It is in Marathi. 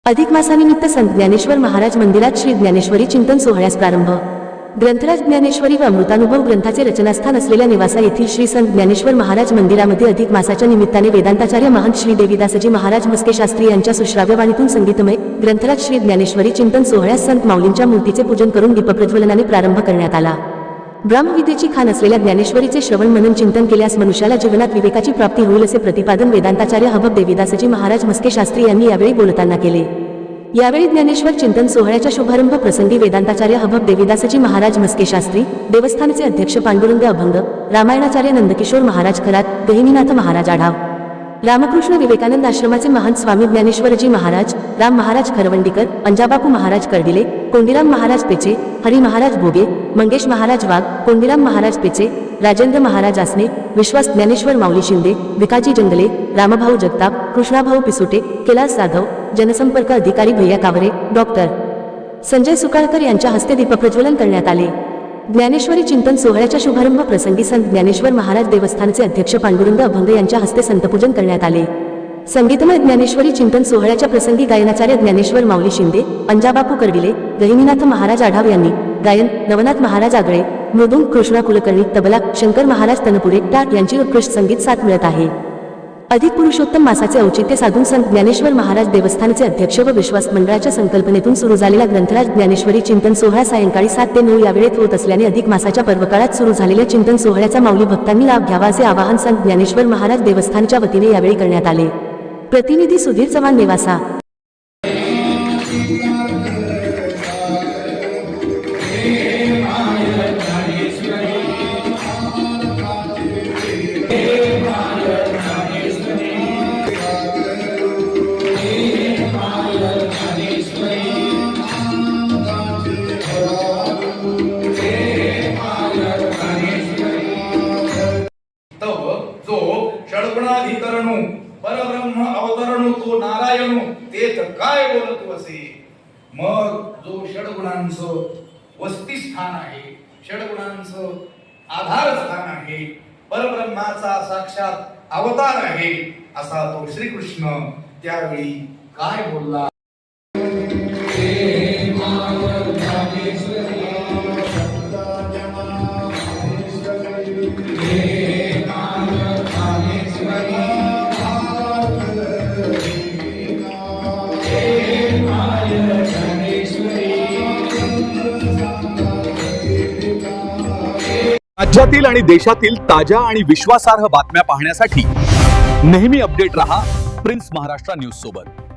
अधिक मासानिमित्त संत ज्ञानेश्वर महाराज मंदिरात श्री ज्ञानेश्वरी चिंतन सोहळ्यास प्रारंभ। ग्रंथराज ज्ञानेश्वरी व अमृतानुभव ग्रंथाचे रचनास्थान असलेल्या निवासा येथील श्री संत ज्ञानेश्वर महाराज मंदिरामध्ये अधिक मासाच्या निमित्ताने वेदांताचार्य महंत श्री देवीदासजी महाराज मस्के शास्त्री यांच्या सुश्राव्य वाणीतून संगीतमय ग्रंथराज श्री ज्ञानेश्वरी चिंतन सोहळ्यास संत माऊलींच्या मूर्तीचे पूजन करून दीपप्रज्वलनाने प्रारंभ करण्यात आला। ब्रह्मविद्येची खाण असलेल्या ज्ञानेश्वरीचे श्रवण मनन चिंतन केल्यास मनुष्याला जीवनात विवेकाची प्राप्ती होईल असे प्रतिपादन वेदांताचार्य हबब देवीदासजी महाराज मस्के शास्त्री यांनी यावेळी बोलताना केले। यावेळी ज्ञानेश्वर चिंतन सोहळ्याच्या शुभारंभ प्रसंगी वेदांताचार्य हबब देवीदासजी महाराज मस्के शास्त्री, देवस्थानचे अध्यक्ष पांडुरंग अभंग, रामायणाचार्य नंदकिशोर महाराज खरात, गहिनीनाथ महाराज आढाव, रामकृष्ण विवेकानंद आश्रमाचे महंत स्वामी ज्ञानेश्वरजी महाराज, राम महाराज खरवंडीकर, अंजाबापू महाराज कर्डिले, कोंडीराम महाराज पेचे, हरी महाराज भोगे, मंगेश महाराज वाघ, कोंडीराम महाराज पेचे, राजेंद्र महाराज आसने, विश्वास ज्ञानेश्वर माऊली शिंदे, विकाजी जंगले, रामभाऊ जगताप, कृष्णाभाऊ पिसुटे, कैलास जाधव, जनसंपर्क अधिकारी भैया कावरे, डॉक्टर संजय सुकाळकर यांच्या हस्ते दीपप्रज्वलन करण्यात आले। ज्ञानेश्वरी चिंतन सोहळ्याच्या शुभारंभ प्रसंगी संत ज्ञानेश्वर महाराज देवस्थानचे अध्यक्ष पांडुरंग अभंग यांच्या हस्ते संतपूजन करण्यात आले। संगीतमय ज्ञानेश्वरी चिंतन सोहळ्याच्या प्रसंगी गायनाचार्य ज्ञानेश्वर माऊली शिंदे, अंजाबापू कर्डिले, गहिनीनाथ महाराज आढाव यांनी गायन, नवनाथ महाराज आगळे, मृदुंग कृष्णा कुलकर्णी, तबला शंकर महाराज तनपुरे टाट यांची उत्कृष्ट संगीत साथ मिळत आहे। अधिक पुरुषोत्तम मासाचे औचित्य साधून संत ज्ञानेश्वर महाराज देवस्थानचे अध्यक्ष व विश्वास मंडळाच्या संकल्पनेतून सुरू झालेला ग्रंथराज ज्ञानेश्वरी चिंतन सोहळा सायंकाळी 7 ते 9 या वेळेत होत असल्याने अधिक मासाच्या पर्वकाळात सुरू झालेल्या चिंतन सोहळ्याचा माऊली भक्तांनी लाभ घ्यावा असे आवाहन संत ज्ञानेश्वर महाराज देवस्थानच्या वतीने यावेळी करण्यात आले। प्रतिनिधी सुधीर चव्हाण, नेवासा। षड्गुणाधिकरणो परब्रह्म अवतरणो तो नारायणो तेच काय बोलतो असे। मग जो षड्गुणांचं वस्तीस्थान आहे, षड्गुणांचं आधारस्थान आहे, परब्रह्माचा साक्षात अवतार आहे असा तो श्रीकृष्ण त्यावेळी काय बोलला। राज्यातील आणि देशातील ताज्या आणि विश्वासार्ह बातम्या पाहण्यासाठी नेहमी अपडेट रहा प्रिन्स महाराष्ट्र न्यूज सोबत।